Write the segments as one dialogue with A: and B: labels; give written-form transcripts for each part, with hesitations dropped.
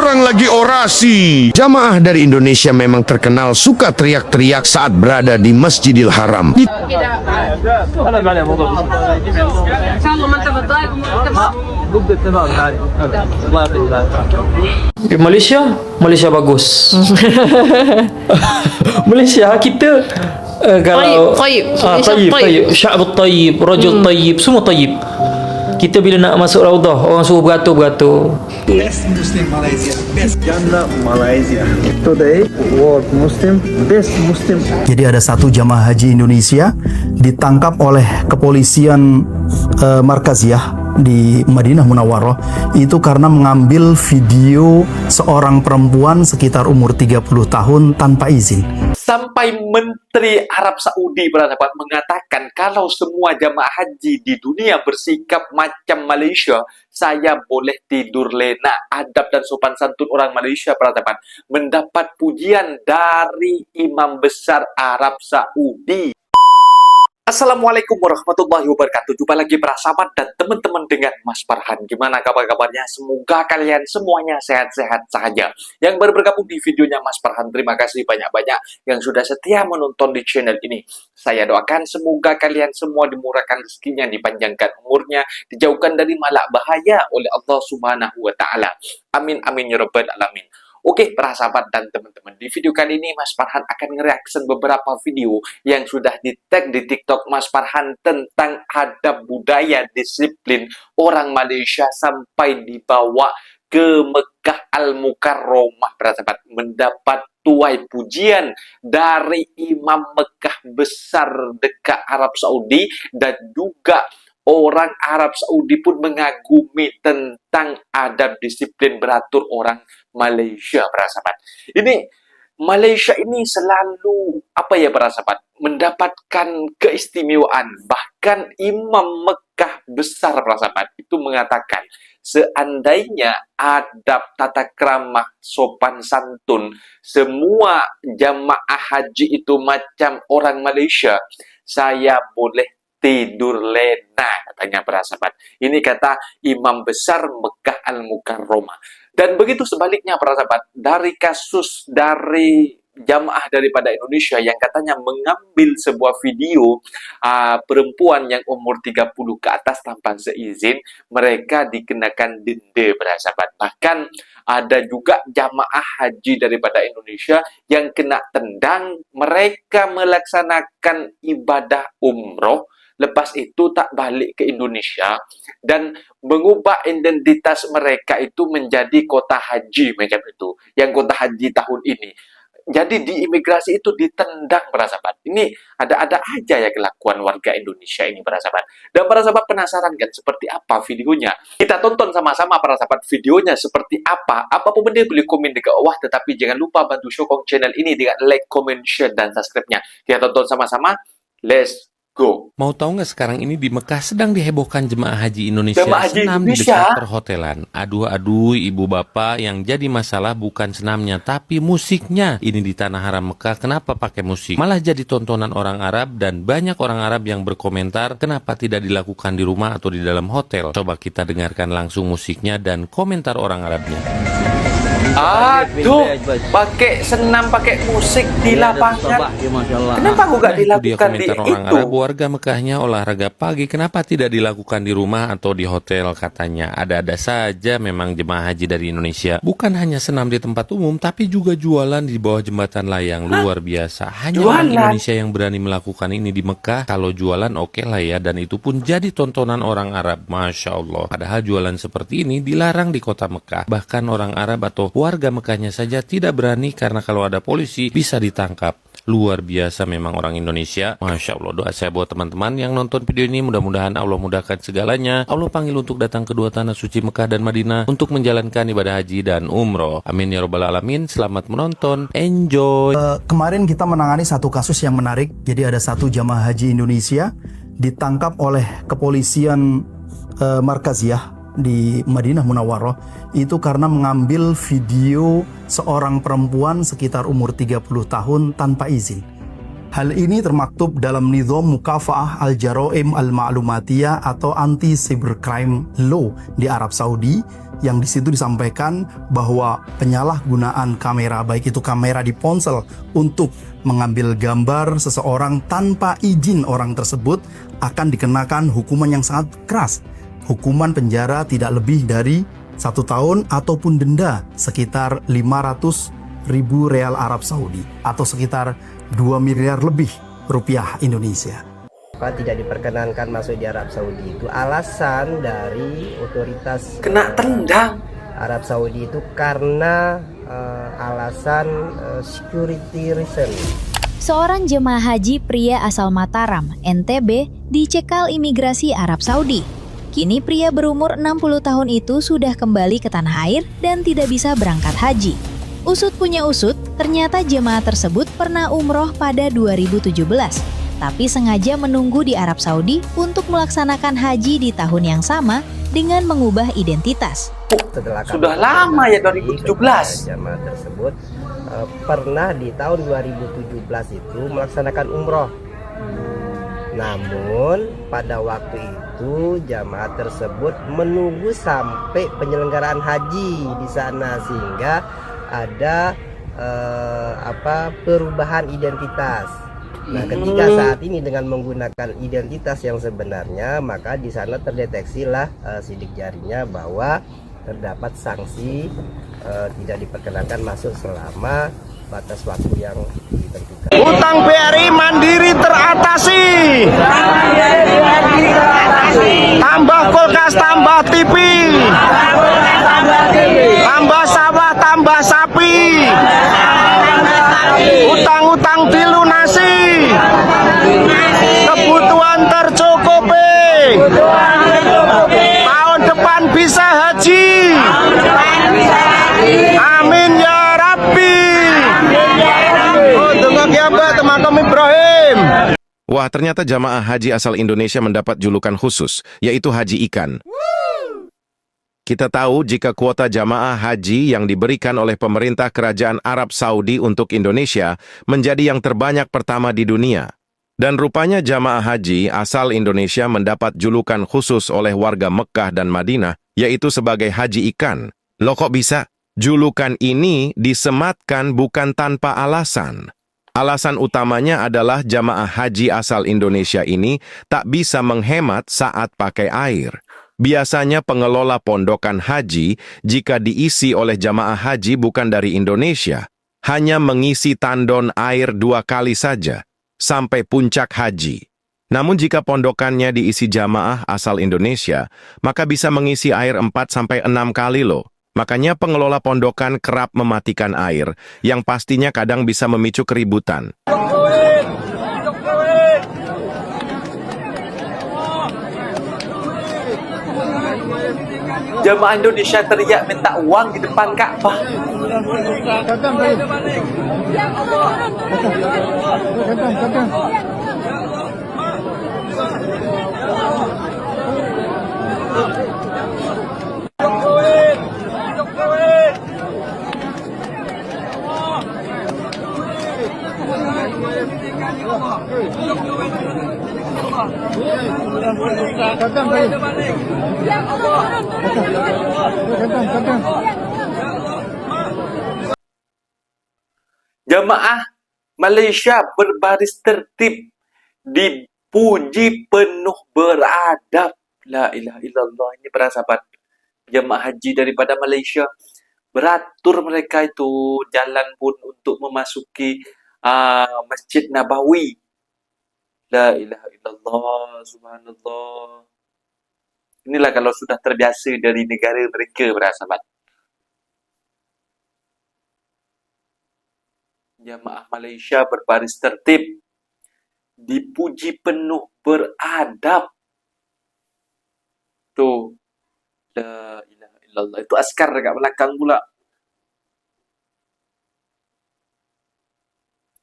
A: orang lagi orasi. Jamaah dari Indonesia memang terkenal suka teriak-teriak saat berada di Masjidil Haram.
B: Malaysia bagus. Malaysia kita kalau tayyib, sya'b tayyib, rajul tayyib, semua tayyib. Kita bila nak masuk raudah, orang suruh beratur-beratur.
C: Best Muslim Malaysia, best Jannah Malaysia. Today, world Muslim, best Muslim.
D: Jadi ada satu jamaah haji Indonesia ditangkap oleh kepolisian Markaziyah di Madinah Munawwarah itu karena mengambil video seorang perempuan sekitar umur 30 tahun tanpa izin.
E: Sampai Menteri Arab Saudi bersahabat mengatakan kalau semua jamaah haji di dunia bersikap macam Malaysia, saya boleh tidur lena. Adab dan sopan santun orang Malaysia bersahabat mendapat pujian dari Imam Besar Arab Saudi. Assalamualaikum warahmatullahi wabarakatuh. Jumpa lagi para sahabat dan teman-teman dengan Mas Farhan. Gimana kabar-kabarnya? Semoga kalian semuanya sehat-sehat saja. Yang baru bergabung di videonya Mas Farhan, terima kasih banyak-banyak yang sudah setia menonton di channel ini. Saya doakan semoga kalian semua dimurahkan rezekinya, dipanjangkan umurnya, dijauhkan dari malak bahaya oleh Allah Subhanahu wa taala. Amin amin ya rabbal alamin. Oke, para sahabat dan teman-teman, di video kali ini Mas Farhan akan nge-reaction beberapa video yang sudah di-tag di TikTok Mas Farhan tentang adab budaya disiplin orang Malaysia sampai dibawa ke Mekah Al-Mukarramah, para sahabat, mendapat tuai pujian dari Imam Mekah besar dekat Arab Saudi, dan juga orang Arab Saudi pun mengagumi tentang adab disiplin beratur orang Malaysia, para sahabat. Ini Malaysia ini selalu para sahabat, mendapatkan keistimewaan. Bahkan Imam Mekah besar, para sahabat, itu mengatakan seandainya adab tata krama sopan santun semua jamaah haji itu macam orang Malaysia, saya boleh tidur lena, katanya para sahabat. Ini kata Imam Besar Mekah Al-Mukarramah. Dan begitu sebaliknya para sahabat, dari kasus dari jamaah daripada Indonesia yang katanya mengambil sebuah video perempuan yang umur 30 ke atas tanpa seizin, mereka dikenakan denda, para sahabat. Bahkan ada juga jamaah haji daripada Indonesia yang kena tendang, mereka melaksanakan ibadah umroh, lepas itu tak balik ke Indonesia dan mengubah identitas mereka itu menjadi kota haji macam itu, yang kota haji tahun ini. Jadi di imigrasi itu ditendang, para sahabat. Ini ada-ada aja ya kelakuan warga Indonesia ini, para sahabat. Dan para sahabat penasaran kan seperti apa videonya? Kita tonton sama-sama, para sahabat, videonya seperti apa. Apapun benda boleh komen di bawah, tetapi jangan lupa bantu sokong channel ini dengan like, comment, share, dan subscribe-nya. Kita tonton sama-sama. Let's go.
F: Mau tahu nggak sekarang ini di Mekah sedang dihebohkan jemaah haji Indonesia senam di
E: Indonesia
F: dekat perhotelan. Aduh ibu bapak, yang jadi masalah bukan senamnya tapi musiknya. Ini di tanah haram Mekah, kenapa pakai musik? Malah jadi tontonan orang Arab, dan banyak orang Arab yang berkomentar kenapa tidak dilakukan di rumah atau di dalam hotel. Coba kita dengarkan langsung musiknya dan komentar orang Arabnya.
E: Aduh, pakai senam, pakai musik di lapangan. Kenapa aku gak
F: Itu dia
E: dilakukan di
F: komentar orang
E: itu?
F: Arab. Warga Mekahnya olahraga pagi, kenapa tidak dilakukan di rumah atau di hotel, katanya. Ada-ada saja memang jemaah haji dari Indonesia. Bukan hanya senam di tempat umum, tapi juga jualan di bawah jembatan layang. Luar biasa. Hanya orang Indonesia yang berani melakukan ini di Mekah. Kalau jualan oke lah ya, dan itu pun jadi tontonan orang Arab. Masya Allah. Padahal jualan seperti ini dilarang di kota Mekah. Bahkan orang Arab atau warga Mekahnya saja tidak berani, karena kalau ada polisi bisa ditangkap. Luar biasa memang orang Indonesia. Masya Allah. Doa saya buat teman-teman yang nonton video ini, mudah-mudahan Allah mudahkan segalanya. Allah panggil untuk datang ke dua tanah suci Mekah dan Madinah untuk menjalankan ibadah haji dan umroh. Amin ya rabbal alamin. Selamat menonton. Enjoy.
D: Kemarin kita menangani satu kasus yang menarik. Jadi ada satu jamaah haji Indonesia ditangkap oleh kepolisian Markaziyah di Madinah Munawwarah itu karena mengambil video seorang perempuan sekitar umur 30 tahun tanpa izin. Hal ini termaktub dalam Nizam Mukafa'ah Al-Jaraim Al-Ma'lumatiyah atau Anti-Cybercrime Law di Arab Saudi, yang di situ disampaikan bahwa penyalahgunaan kamera, baik itu kamera di ponsel untuk mengambil gambar seseorang tanpa izin orang tersebut, akan dikenakan hukuman yang sangat keras. Hukuman penjara tidak lebih dari 1 tahun ataupun denda sekitar 500.000 real Arab Saudi atau sekitar 2 miliar lebih rupiah Indonesia.
G: Tidak diperkenankan masuk di Arab Saudi itu alasan dari otoritas
E: Kena tendang.
G: Arab Saudi itu karena alasan security reason.
H: Seorang jemaah haji pria asal Mataram, NTB, dicekal imigrasi Arab Saudi. Kini pria berumur 60 tahun itu sudah kembali ke tanah air dan tidak bisa berangkat haji. Usut punya usut, ternyata jemaah tersebut pernah umroh pada 2017, tapi sengaja menunggu di Arab Saudi untuk melaksanakan haji di tahun yang sama dengan mengubah identitas.
E: Sudah lama ya 2017.
G: Jemaah tersebut pernah di tahun 2017 itu melaksanakan umroh. Namun pada waktu itu jamaah tersebut menunggu sampai penyelenggaraan haji di sana, sehingga ada perubahan identitas. Nah, ketika saat ini dengan menggunakan identitas yang sebenarnya, maka di sana terdeteksilah sidik jarinya bahwa terdapat sanksi tidak diperkenankan masuk selama batas waktu yang ditentukan.
A: Utang BRI Mandiri teratasi. Tambah kulkas, tambah TV. Tambah sawah, tambah sapi. Utang-utang dilunasi. Kebutuhan tercukupi. Tahun depan bisa haji. Amin ya Rabbi. Ibrahim.
F: Wah, ternyata jamaah haji asal Indonesia mendapat julukan khusus, yaitu Haji Ikan. Kita tahu jika kuota jamaah haji yang diberikan oleh pemerintah Kerajaan Arab Saudi untuk Indonesia menjadi yang terbanyak pertama di dunia. Dan rupanya jamaah haji asal Indonesia mendapat julukan khusus oleh warga Mekah dan Madinah, yaitu sebagai Haji Ikan. Loh kok bisa? Julukan ini disematkan bukan tanpa alasan. Alasan utamanya adalah jamaah haji asal Indonesia ini tak bisa menghemat saat pakai air. Biasanya pengelola pondokan haji, jika diisi oleh jamaah haji bukan dari Indonesia, hanya mengisi tandon air 2 kali saja, sampai puncak haji. Namun jika pondokannya diisi jamaah asal Indonesia, maka bisa mengisi air 4-6 kali loh. Makanya pengelola pondokan kerap mematikan air, yang pastinya kadang bisa memicu keributan.
E: Jamaah Indonesia teriak minta uang di depan Ka'bah. Jamaah Malaysia berbaris tertib, dipuji penuh beradab. La ilaha illallah. Ini para sahabat jamaah haji daripada Malaysia, beratur mereka itu jalan pun untuk memasuki Masjid Nabawi. La ilaha illallah, subhanallah. Inilah kalau sudah terbiasa dari negara mereka, para sahabat. Jamaah Malaysia berbaris tertib, dipuji penuh beradab. Tuh, la ilaha illallah. Itu askar dekat belakang pula.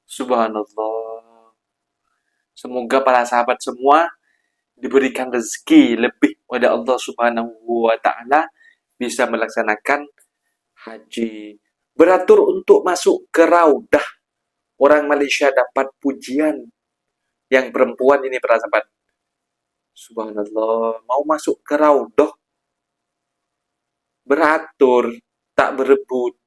E: Subhanallah. Semoga para sahabat semua diberikan rezeki lebih oleh Allah Subhanahu wa Ta'ala, bisa melaksanakan haji. Beratur untuk masuk ke Raudah. orang Malaysia dapat pujian yang perempuan ini para sahabat. Subhanallah, mau masuk ke Raudhah beratur, tak berebut.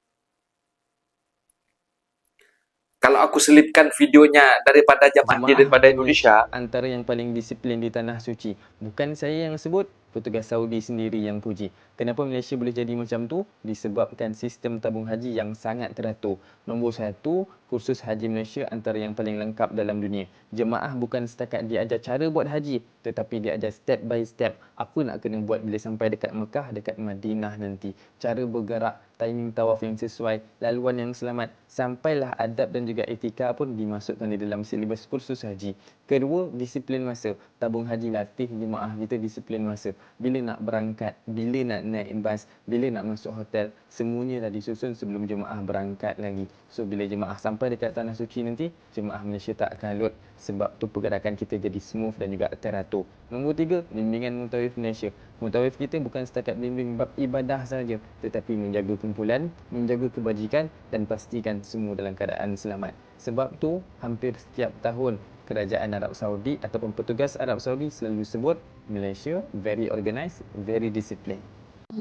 E: Kalau aku selipkan videonya daripada jamaah daripada Indonesia,
I: antara yang paling disiplin di tanah suci. Bukan saya yang sebut, petugas Saudi sendiri yang puji. Kenapa Malaysia boleh jadi macam tu? Disebabkan sistem tabung haji yang sangat teratur. Nombor 1, kursus haji Malaysia antara yang paling lengkap dalam dunia. Jemaah bukan setakat diajar cara buat haji, tetapi diajar step by step. Apa nak kena buat bila sampai dekat Mekah, dekat Madinah nanti. Cara bergerak, timing tawaf yang sesuai, laluan yang selamat. Sampailah adab dan juga etika pun dimasukkan di dalam silibus kursus haji. Kedua, disiplin masa. Tabung haji latih jemaah kita disiplin masa. Bila nak berangkat, bila nak naik bas, bila nak masuk hotel, semuanya dah disusun sebelum jemaah berangkat lagi. So bila jemaah sampai dekat tanah suci nanti, jemaah Malaysia tak kalut. Sebab tu pergerakan kita jadi smooth dan juga teratur. Nombor 3, bimbingan Mutawif Malaysia. Mutawif kita bukan setakat bimbing bab ibadah saja, tetapi menjaga kumpulan, menjaga kebajikan dan pastikan semua dalam keadaan selamat. Sebab tu hampir setiap tahun Kerajaan Arab Saudi ataupun petugas Arab Saudi selalu sebut Malaysia very organised, very disciplined.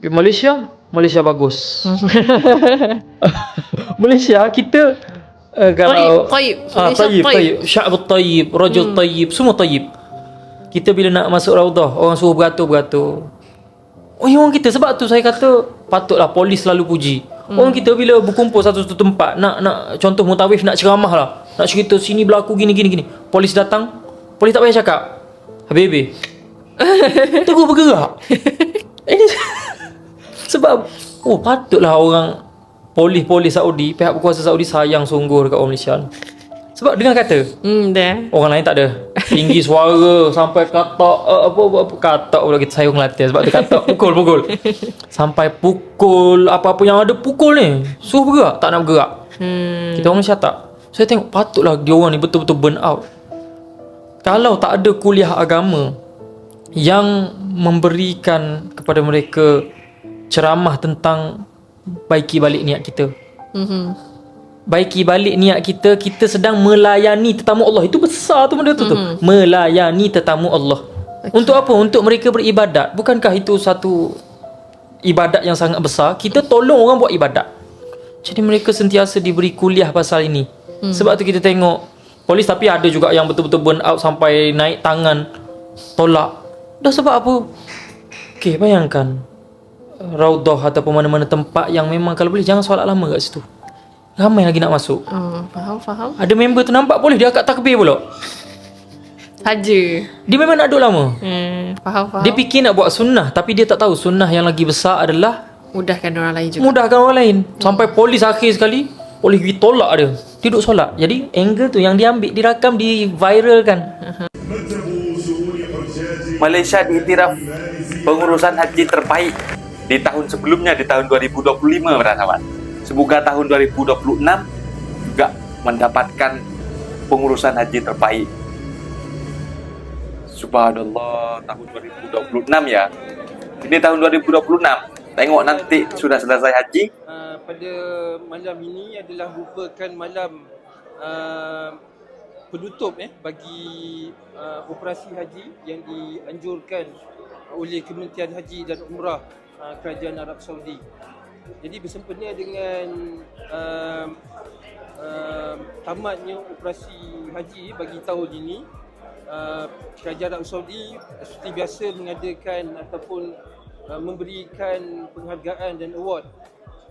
B: Malaysia bagus. Malaysia kita kalau tayyib, sya'b tayyib, rajul tayyib, semua tayyib. Kita bila nak masuk Raudhah, orang suruh beratur. Orang kita, sebab tu saya kata patutlah polis selalu puji. Orang kita bila berkumpul satu tempat, nak contoh mutawif nak ceramah lah, nak cerita sini berlaku gini. Polis datang, polis tak payah cakap. Habis. Terus bergerak. Ini sebab patutlah orang polis Saudi, pihak berkuasa Saudi sayang sungguh dekat orang Malaysia. Sebab dengar kata, orang lain tak ada. Tinggi suara sampai katak katak pula kita sayang latih sebab tu katak pukul. Sampai pukul apa-apa yang ada pukul ni. Suruh bergerak, tak nak bergerak. Kita orang Malaysia tak. Saya tengok patutlah dia orang ni betul-betul burn out. Kalau tak ada kuliah agama yang memberikan kepada mereka ceramah tentang baiki balik niat kita. Baiki balik niat kita, kita sedang melayani tetamu Allah. Itu besar tu benda tu. Melayani tetamu Allah. Untuk apa? Untuk mereka beribadat. Bukankah itu satu ibadat yang sangat besar? Kita tolong orang buat ibadat. Jadi mereka sentiasa diberi kuliah pasal ini. Sebab tu kita tengok polis, tapi ada juga yang betul-betul burn out sampai naik tangan tolak. Dah sebab apa? Okey, bayangkan Raudhah ataupun mana-mana tempat yang memang kalau boleh jangan solat lama kat situ. Ramai lagi nak masuk.
J: Faham.
B: Ada member tu nampak polis, dia akad takbir pula.
J: Saja.
B: Dia memang nak duduk lama.
J: Faham.
B: Dia fikir nak buat sunnah, tapi dia tak tahu sunnah yang lagi besar adalah
J: mudahkan orang lain juga.
B: Sampai polis akhir sekali, polis pergi tolak dia. Dia duduk solat. Jadi angle tu yang diambil, dirakam, diviralkan.
E: Malaysia diiktiraf pengurusan haji terbaik di tahun sebelumnya, di tahun 2025 para sahabat. Semoga tahun 2026 juga mendapatkan pengurusan haji terbaik. Subhanallah, tahun 2026 ya. Ini tahun 2026. Tengok nanti sudah selesai haji.
K: Pada malam ini adalah merupakan malam penutup bagi operasi haji yang dianjurkan oleh Kementerian Haji dan Umrah Kerajaan Arab Saudi. Jadi bersempena dengan tamatnya operasi haji bagi tahun ini, Kerajaan Arab Saudi seperti biasa mengadakan ataupun memberikan penghargaan dan award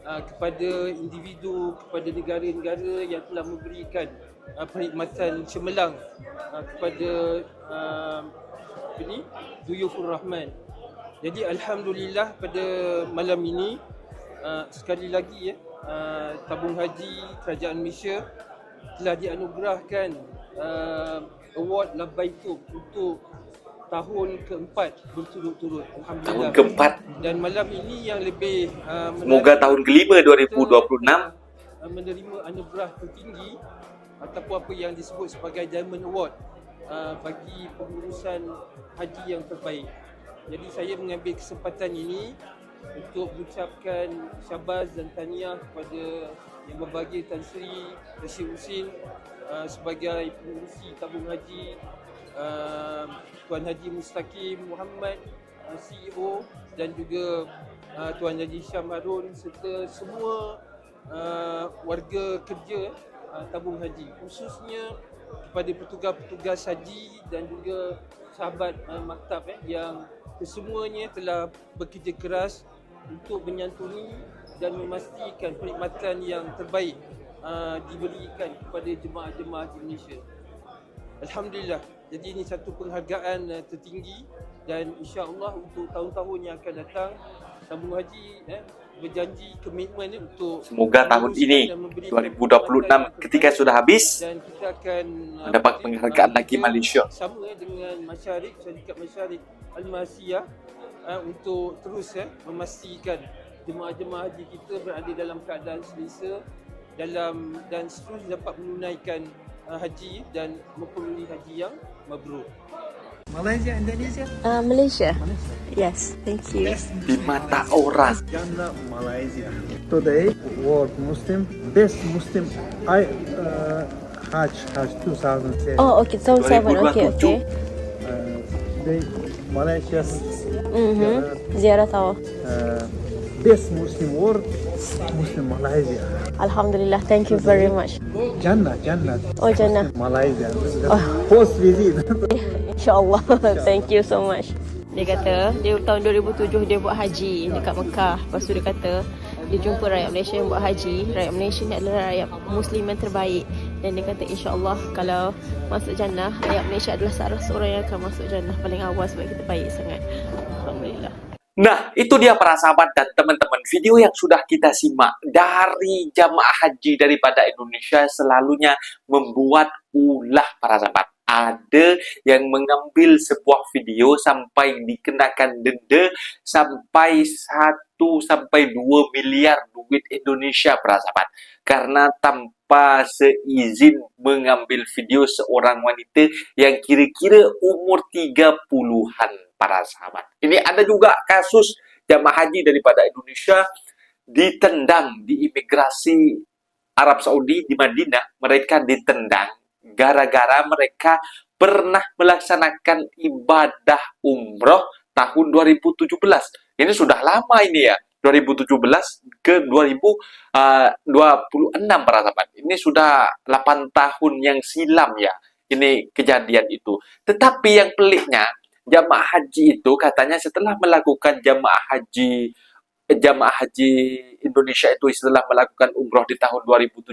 K: kepada individu, kepada negara-negara yang telah memberikan perkhidmatan cemerlang kepada Duyufur Rahman. Jadi alhamdulillah pada malam ini sekali lagi tabung haji Kerajaan Malaysia telah dianugerahkan award Labaikum untuk tahun keempat berturut-turut. Alhamdulillah.
E: Tahun keempat.
K: Dan malam ini yang lebih
E: semoga tahun kelima 2026
K: menerima anugerah tertinggi ataupun apa yang disebut sebagai Diamond Award bagi pengurusan haji yang terbaik. Jadi saya mengambil kesempatan ini untuk mengucapkan syabas dan tahniah kepada Yang Berbahagia Tan Sri Rashid Husin sebagai pengurusi tabung haji, Tuan Haji Mustaqim Muhammad CEO, dan juga Tuan Haji Syam Harun serta semua warga kerja tabung haji, khususnya kepada petugas-petugas haji dan juga sahabat maktab yang kesemuanya telah bekerja keras untuk menyantuni dan memastikan perkhidmatan yang terbaik diberikan kepada jemaah-jemaah haji Malaysia. Alhamdulillah. Jadi ini satu penghargaan tertinggi, dan insya-Allah untuk tahun-tahun yang akan datang tabung haji berjanji komitmen untuk
E: Semoga tahun ini 2026 ketika sudah habis
K: dan kita akan
E: mendapat penghargaan lagi Malaysia.
K: Sama dengan syarikat Masyarik Al-Mahsiyah untuk terus memastikan jemaah-jemaah haji kita berada dalam keadaan selesa dan terus dapat menunaikan haji dan memperoleh haji yang mabrur.
C: Malaysia, Indonesia?
L: Malaysia. Yes, thank you.
E: Di mata orang.
C: Jannah Malaysia. Today, world Muslim, best Muslim, Hajj 2007.
L: Oh, okay, tahun 7. Okay.
C: They Malaysia.
L: Ziarah tahu.
C: Best Muslim world, Muslim Malaysia.
L: Alhamdulillah, thank you very much.
C: Jannah.
L: Oh, Jannah.
C: Malaysia. First visit.
L: InsyaAllah. Thank you so much. Dia kata, dia tahun 2007 dia buat haji dekat Mekah. Lepas tu dia kata, dia jumpa rakyat Malaysia yang buat haji. Rakyat Malaysia ni adalah rakyat Muslim yang terbaik. Dan dia kata, insyaAllah kalau masuk jannah, rakyat Malaysia adalah salah seorang yang akan masuk jannah paling awal sebab kita baik sangat. Alhamdulillah.
E: Nah, itu dia para sahabat dan teman-teman, video yang sudah kita simak dari jamaah haji daripada Indonesia selalunya membuat ulah para sahabat. Ada yang mengambil sebuah video sampai dikenakan denda sampai 1-2 miliar duit Indonesia para sahabat, karena tanpa seizin mengambil video seorang wanita yang kira-kira umur 30-an para sahabat. Ini ada juga kasus jamaah haji daripada Indonesia ditendang di imigrasi Arab Saudi di Madinah. Mereka ditendang gara-gara mereka pernah melaksanakan ibadah umroh tahun 2017. Ini sudah lama ini ya, 2017 ke 2026 para sahabat. Ini sudah 8 tahun yang silam ya, ini kejadian itu. Tetapi yang peliknya, jamaah haji itu katanya setelah melakukan jamaah haji Indonesia itu setelah melakukan umroh di tahun 2017,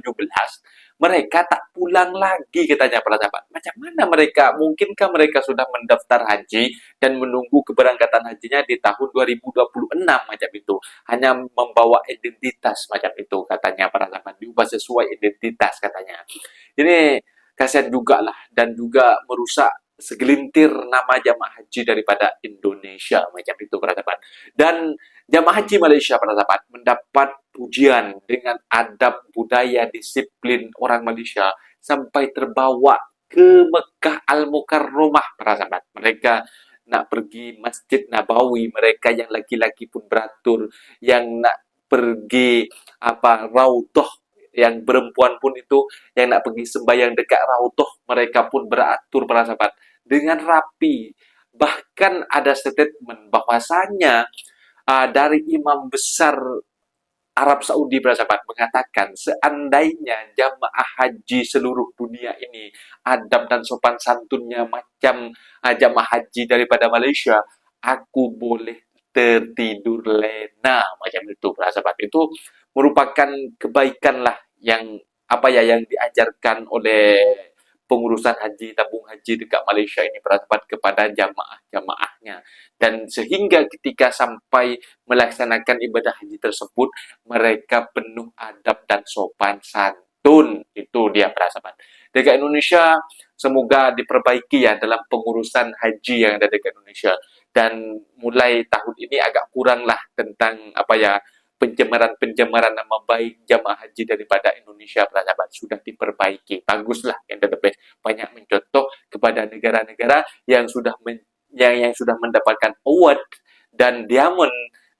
E: mereka tak pulang lagi katanya para sahabat. Macam mana mereka? Mungkinkah mereka sudah mendaftar haji dan menunggu keberangkatan hajinya di tahun 2026 macam itu? Hanya membawa identitas macam itu katanya para sahabat. Diubah sesuai identitas katanya. Ini kasihan juga lah, dan juga merusak segelintir nama jamaah haji daripada Indonesia macam itu para sahabat. Dan jamaah haji Malaysia para sahabat mendapat pujian dengan adab, budaya, disiplin orang Malaysia sampai terbawa ke Mekah Al-Mukarramah para sahabat. Mereka nak pergi Masjid Nabawi, mereka yang laki-laki pun beratur, yang nak pergi Raudhah, yang perempuan pun itu yang nak pergi sembahyang dekat Raudhah, mereka pun beratur para sahabat dengan rapi. Bahkan ada statement bahwasanya dari imam besar Arab Saudi para sahabat mengatakan, seandainya jamaah haji seluruh dunia ini adab dan sopan santunnya macam jamaah haji daripada Malaysia, aku boleh tertidur lena macam itu para sahabat. Itu merupakan kebaikan lah yang yang diajarkan oleh pengurusan haji, tabung haji dekat Malaysia ini para sahabat kepada jamaah-jamaahnya. Dan sehingga ketika sampai melaksanakan ibadah haji tersebut, mereka penuh adab dan sopan santun. Itu dia para sahabat. Dekat Indonesia, semoga diperbaiki ya dalam pengurusan haji yang ada dekat Indonesia. Dan mulai tahun ini agak kurang lah tentang pencemaran nama baik jamaah haji daripada Indonesia para sahabat, sudah diperbaiki. Baguslah, yang the best. Banyak mencontoh kepada negara-negara yang sudah mendapatkan award dan diamond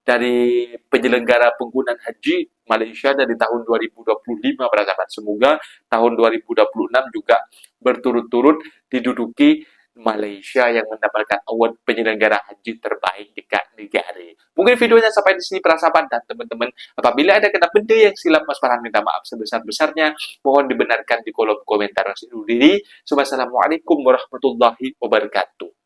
E: dari penyelenggara penggunaan haji Malaysia dari tahun 2025 para sahabat. Semoga tahun 2026 juga berturut-turut diduduki Malaysia yang mendapatkan award penyelenggara haji terbaik di negara. Mungkin videonya sampai di sini para sahabat dan teman-teman. Apabila ada kata benda yang silap, Mas Farhan minta maaf sebesar-besarnya. Mohon dibenarkan di kolom komentar. Wassalamualaikum warahmatullahi wabarakatuh.